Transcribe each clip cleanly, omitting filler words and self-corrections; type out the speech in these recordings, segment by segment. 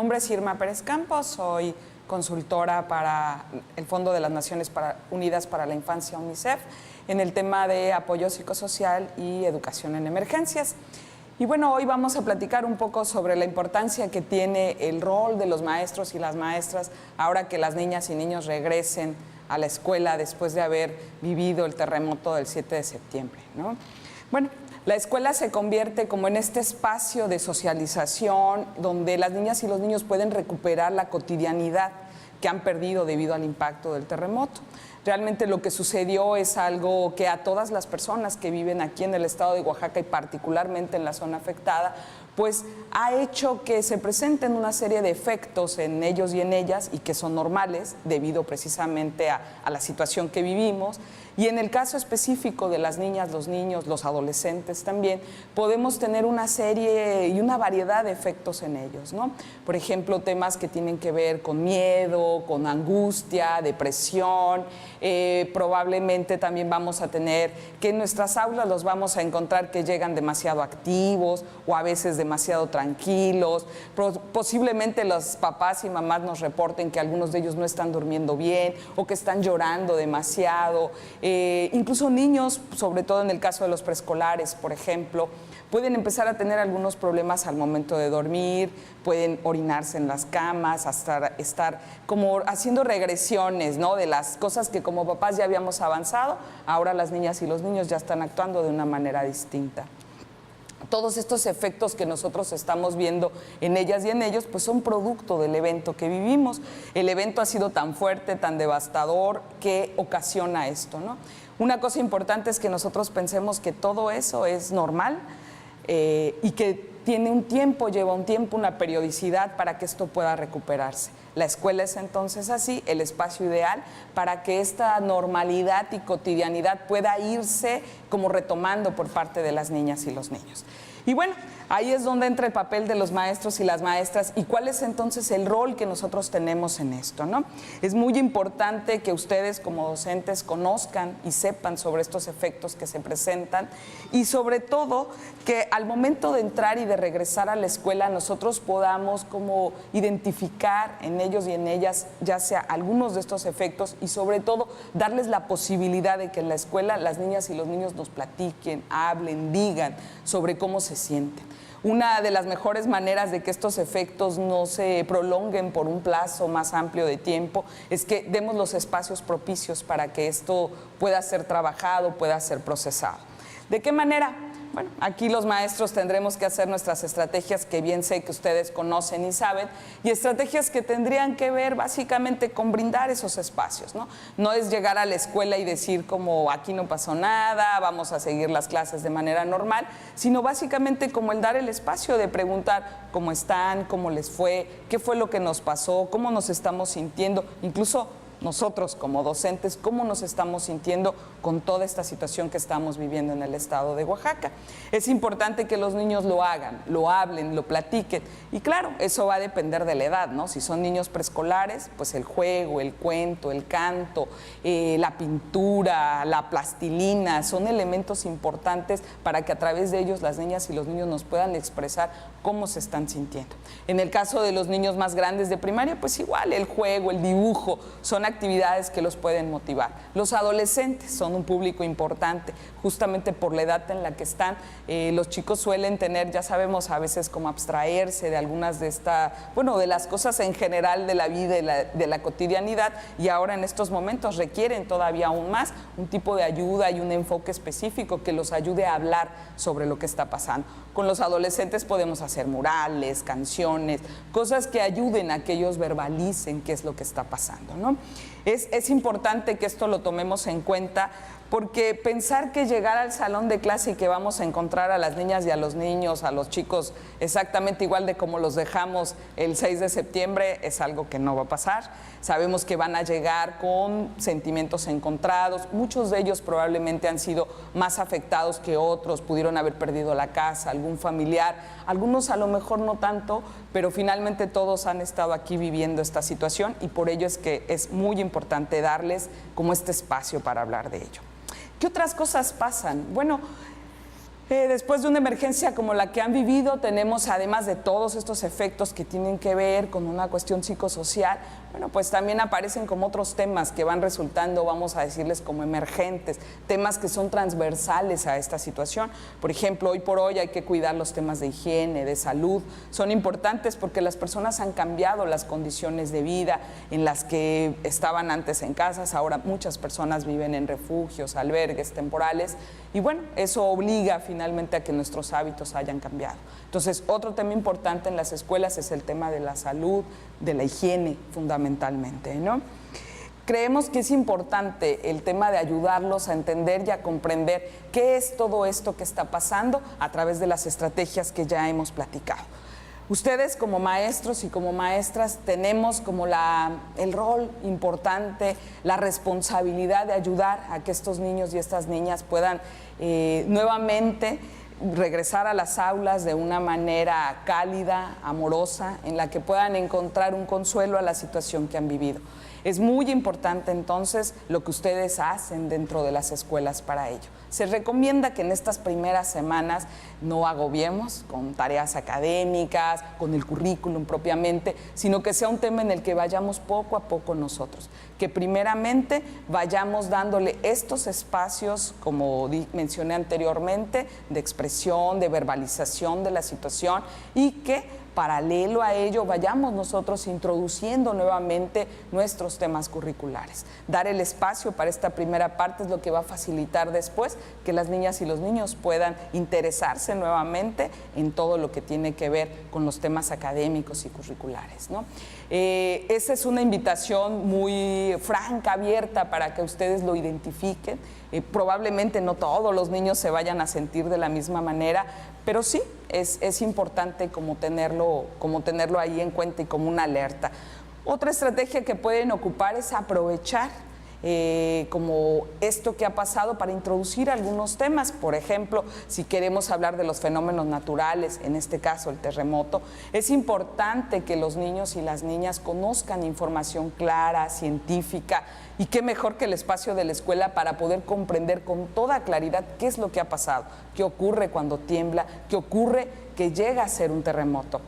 nombre es Irma Pérez Campos, soy consultora para el Fondo de las Naciones Unidas para la Infancia, UNICEF, en el tema de apoyo psicosocial y educación en emergencias. Y bueno, hoy vamos a platicar un poco sobre la importancia que tiene el rol de los maestros y las maestras ahora que las niñas y niños regresen a la escuela después de haber vivido el terremoto del 7 de septiembre, ¿no? Bueno, la escuela se convierte como en este espacio de socialización donde las niñas y los niños pueden recuperar la cotidianidad que han perdido debido al impacto del terremoto. Realmente lo que sucedió es algo que a todas las personas que viven aquí en el estado de Oaxaca y particularmente en la zona afectada, pues ha hecho que se presenten una serie de efectos en ellos y en ellas y que son normales debido precisamente a la situación que vivimos. Y en el caso específico de las niñas, los niños, los adolescentes también, podemos tener una serie y una variedad de efectos en ellos, ¿no? Por ejemplo, temas que tienen que ver con miedo, con angustia, depresión. Probablemente también vamos a tener que en nuestras aulas los vamos a encontrar que llegan demasiado activos o a veces demasiado tranquilos. Posiblemente los papás y mamás nos reporten que algunos de ellos no están durmiendo bien o que están llorando demasiado. Incluso niños, sobre todo en el caso de los preescolares, por ejemplo, pueden empezar a tener algunos problemas al momento de dormir, pueden orinarse en las camas, hasta estar como haciendo regresiones, ¿no? De las cosas que como papás ya habíamos avanzado, ahora las niñas y los niños ya están actuando de una manera distinta. Todos estos efectos que nosotros estamos viendo en ellas y en ellos, pues son producto del evento que vivimos. El evento ha sido tan fuerte, tan devastador, que ocasiona esto, ¿no? Una cosa importante es que nosotros pensemos que todo eso es normal y que tiene un tiempo, lleva un tiempo, una periodicidad para que esto pueda recuperarse. La escuela es entonces así, el espacio ideal para que esta normalidad y cotidianidad pueda irse como retomando por parte de las niñas y los niños. Y bueno, ahí es donde entra el papel de los maestros y las maestras y cuál es entonces el rol que nosotros tenemos en esto, ¿no? Es muy importante que ustedes como docentes conozcan y sepan sobre estos efectos que se presentan y sobre todo que al momento de entrar y de regresar a la escuela nosotros podamos como identificar en ellos y en ellas ya sea algunos de estos efectos y sobre todo darles la posibilidad de que en la escuela las niñas y los niños nos platiquen, hablen, digan sobre cómo se sienten. Una de las mejores maneras de que estos efectos no se prolonguen por un plazo más amplio de tiempo es que demos los espacios propicios para que esto pueda ser trabajado, pueda ser procesado. ¿De qué manera? Bueno, aquí los maestros tendremos que hacer nuestras estrategias que bien sé que ustedes conocen y saben, y estrategias que tendrían que ver básicamente con brindar esos espacios, ¿no? No es llegar a la escuela y decir como aquí no pasó nada, vamos a seguir las clases de manera normal, sino básicamente como el dar el espacio de preguntar cómo están, cómo les fue, qué fue lo que nos pasó, cómo nos estamos sintiendo, incluso nosotros como docentes, cómo nos estamos sintiendo con toda esta situación que estamos viviendo en el estado de Oaxaca. Es importante que los niños lo hagan, lo hablen, lo platiquen. Y claro, eso va a depender de la edad, ¿no? Si son niños preescolares, pues el juego, el cuento, el canto, la pintura, la plastilina, son elementos importantes para que a través de ellos las niñas y los niños nos puedan expresar cómo se están sintiendo. En el caso de los niños más grandes de primaria, pues igual el juego, el dibujo, son actividades que los pueden motivar. Los adolescentes son un público importante, justamente por la edad en la que están. Los chicos suelen tener, ya sabemos, a veces como abstraerse de algunas de de las cosas en general de la vida y de la cotidianidad, y ahora en estos momentos requieren todavía aún más un tipo de ayuda y un enfoque específico que los ayude a hablar sobre lo que está pasando. Con los adolescentes podemos hacer murales, canciones, cosas que ayuden a que ellos verbalicen qué es lo que está pasando, ¿no? Es importante que esto lo tomemos en cuenta porque pensar que llegar al salón de clase y que vamos a encontrar a las niñas y a los niños, a los chicos exactamente igual de como los dejamos el 6 de septiembre es algo que no va a pasar. Sabemos que van a llegar con sentimientos encontrados, muchos de ellos probablemente han sido más afectados que otros, pudieron haber perdido la casa, algún familiar, algunos a lo mejor no tanto, pero finalmente todos han estado aquí viviendo esta situación y por ello es que es muy importante darles como este espacio para hablar de ello. ¿Qué otras cosas pasan? Bueno, Después de una emergencia como la que han vivido, tenemos, además de todos estos efectos que tienen que ver con una cuestión psicosocial, bueno, pues también aparecen como otros temas que van resultando, vamos a decirles, como emergentes, temas que son transversales a esta situación. Por ejemplo, hoy por hoy hay que cuidar los temas de higiene, de salud. Son importantes porque las personas han cambiado las condiciones de vida en las que estaban antes en casas. Ahora muchas personas viven en refugios, albergues temporales. Y bueno, eso obliga finalmente a que nuestros hábitos hayan cambiado. Entonces, otro tema importante en las escuelas es el tema de la salud, de la higiene fundamentalmente, ¿no? Creemos que es importante el tema de ayudarlos a entender y a comprender qué es todo esto que está pasando a través de las estrategias que ya hemos platicado. Ustedes como maestros y como maestras tenemos como el rol importante, la responsabilidad de ayudar a que estos niños y estas niñas puedan nuevamente regresar a las aulas de una manera cálida, amorosa, en la que puedan encontrar un consuelo a la situación que han vivido. Es muy importante entonces lo que ustedes hacen dentro de las escuelas para ello. Se recomienda que en estas primeras semanas no agobiemos con tareas académicas, con el currículum propiamente, sino que sea un tema en el que vayamos poco a poco nosotros. Que primeramente vayamos dándole estos espacios, como mencioné anteriormente, de expresión, de verbalización de la situación y que paralelo a ello vayamos nosotros introduciendo nuevamente nuestros temas curriculares. Dar el espacio para esta primera parte es lo que va a facilitar después que las niñas y los niños puedan interesarse nuevamente en todo lo que tiene que ver con los temas académicos y curriculares, ¿no? Esa es una invitación muy franca, abierta, para que ustedes lo identifiquen. Probablemente no todos los niños se vayan a sentir de la misma manera, pero sí es importante como tenerlo ahí en cuenta y como una alerta. Otra estrategia que pueden ocupar es aprovechar como esto que ha pasado para introducir algunos temas. Por ejemplo, si queremos hablar de los fenómenos naturales, en este caso el terremoto, es importante que los niños y las niñas conozcan información clara, científica, y qué mejor que el espacio de la escuela para poder comprender con toda claridad qué es lo que ha pasado, qué ocurre cuando tiembla, qué ocurre que llega a ser un terremoto.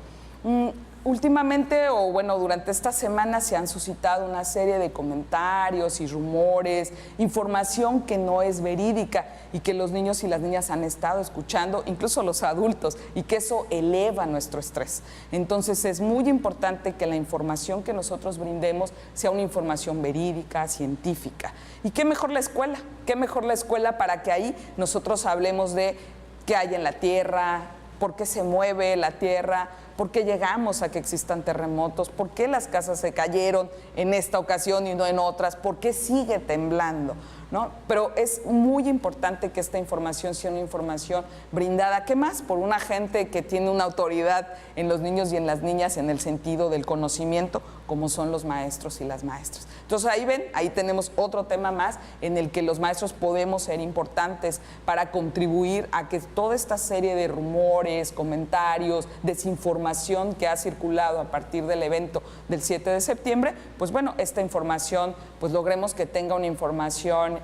Últimamente, o bueno, durante esta semana se han suscitado una serie de comentarios y rumores, información que no es verídica y que los niños y las niñas han estado escuchando, incluso los adultos, y que eso eleva nuestro estrés. Entonces es muy importante que la información que nosotros brindemos sea una información verídica, científica. ¿Y qué mejor la escuela? ¿Qué mejor la escuela para que ahí nosotros hablemos de qué hay en la Tierra, por qué se mueve la Tierra, por qué llegamos a que existan terremotos, por qué las casas se cayeron en esta ocasión y no en otras, por qué sigue temblando, ¿no? Pero es muy importante que esta información sea una información brindada, ¿qué más? Por una gente que tiene una autoridad en los niños y en las niñas en el sentido del conocimiento, como son los maestros y las maestras. Entonces ahí ven, ahí tenemos otro tema más en el que los maestros podemos ser importantes para contribuir a que toda esta serie de rumores, comentarios, desinformación que ha circulado a partir del evento del 7 de septiembre, pues bueno, esta información, pues logremos que tenga una información,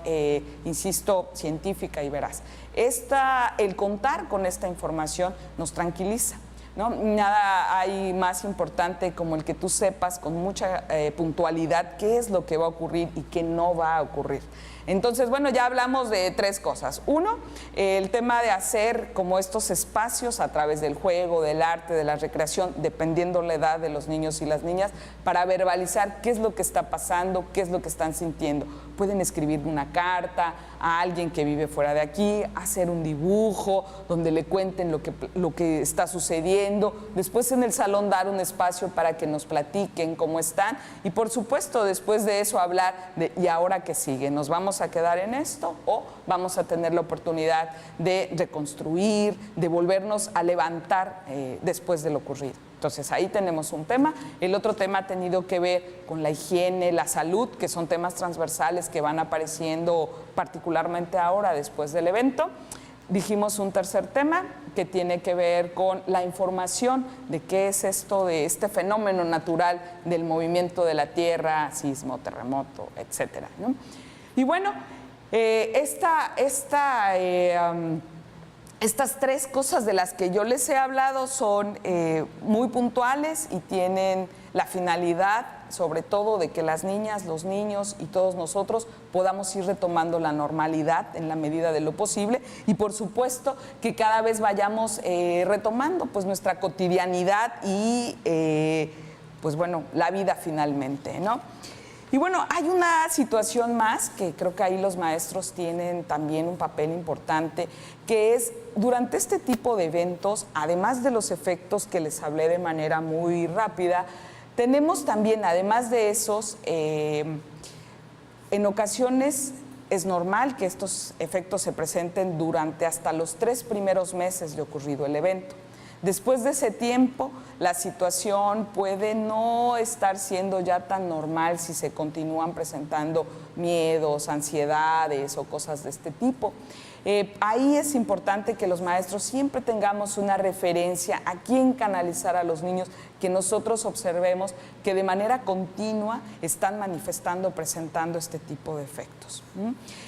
insisto, científica y veraz. El contar con esta información nos tranquiliza, ¿no? Nada hay más importante como el que tú sepas con mucha puntualidad qué es lo que va a ocurrir y qué no va a ocurrir. Entonces, bueno, ya hablamos de tres cosas. Uno, el tema de hacer como estos espacios a través del juego, del arte, de la recreación, dependiendo la edad de los niños y las niñas, para verbalizar qué es lo que está pasando, qué es lo que están sintiendo. Pueden escribir una carta a alguien que vive fuera de aquí, hacer un dibujo donde le cuenten lo que está sucediendo. Después en el salón dar un espacio para que nos platiquen cómo están y por supuesto después de eso hablar de ¿y ahora qué sigue? ¿Nos vamos a quedar en esto o vamos a tener la oportunidad de reconstruir, de volvernos a levantar después de lo ocurrido? Entonces ahí tenemos un tema. El otro tema ha tenido que ver con la higiene, la salud, que son temas transversales que van apareciendo particularmente ahora después del evento. Dijimos un tercer tema que tiene que ver con la información de qué es esto de este fenómeno natural del movimiento de la Tierra, sismo, terremoto, etcétera, ¿no? Y bueno, esta Estas tres cosas de las que yo les he hablado son muy puntuales y tienen la finalidad, sobre todo, de que las niñas, los niños y todos nosotros podamos ir retomando la normalidad en la medida de lo posible y, por supuesto, que cada vez vayamos retomando pues nuestra cotidianidad y pues bueno, la vida finalmente, ¿no? Y bueno, hay una situación más que creo que ahí los maestros tienen también un papel importante, que es durante este tipo de eventos, además de los efectos que les hablé de manera muy rápida, tenemos también, además de esos, en ocasiones es normal que estos efectos se presenten durante hasta los 3 primeros meses de ocurrido el evento. Después de ese tiempo, la situación puede no estar siendo ya tan normal si se continúan presentando miedos, ansiedades o cosas de este tipo. Ahí es importante que los maestros siempre tengamos una referencia a quién canalizar a los niños, que nosotros observemos que de manera continua están manifestando, presentando este tipo de efectos.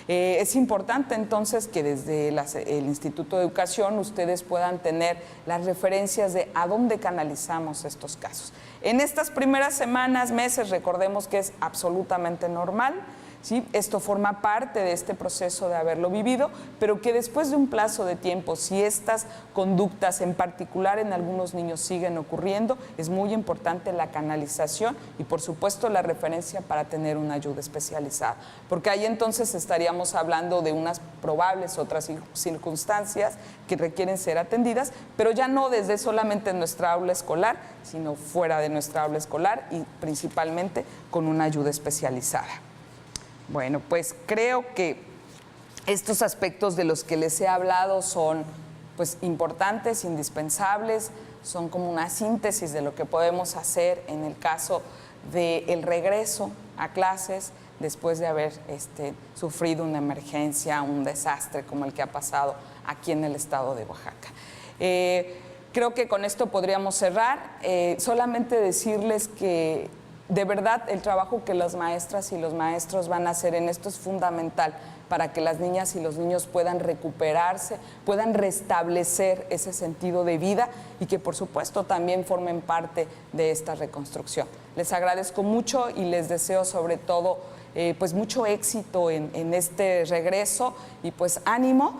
Es importante entonces que desde el Instituto de Educación ustedes puedan tener las referencias de a dónde canalizamos estos casos. En estas primeras semanas, meses, recordemos que es absolutamente normal. ¿Sí? Esto forma parte de este proceso de haberlo vivido, pero que después de un plazo de tiempo, si estas conductas en particular en algunos niños siguen ocurriendo, es muy importante la canalización y por supuesto la referencia para tener una ayuda especializada, porque ahí entonces estaríamos hablando de unas probables otras circunstancias que requieren ser atendidas, pero ya no desde solamente nuestra aula escolar, sino fuera de nuestra aula escolar y principalmente con una ayuda especializada. Bueno, pues creo que estos aspectos de los que les he hablado son pues importantes, indispensables, son como una síntesis de lo que podemos hacer en el caso del regreso a clases después de haber sufrido una emergencia, un desastre como el que ha pasado aquí en el estado de Oaxaca. Creo que con esto podríamos cerrar, solamente decirles que de verdad, el trabajo que las maestras y los maestros van a hacer en esto es fundamental para que las niñas y los niños puedan recuperarse, puedan restablecer ese sentido de vida y que, por supuesto, también formen parte de esta reconstrucción. Les agradezco mucho y les deseo, sobre todo, pues mucho éxito en este regreso y pues ánimo.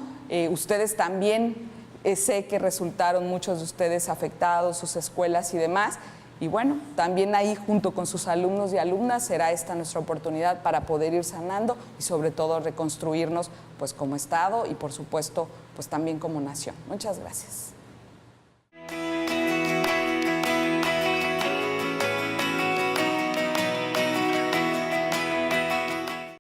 Ustedes también, sé que resultaron muchos de ustedes afectados, sus escuelas y demás. Y bueno, también ahí junto con sus alumnos y alumnas será esta nuestra oportunidad para poder ir sanando y sobre todo reconstruirnos pues como Estado y por supuesto pues también como nación. Muchas gracias.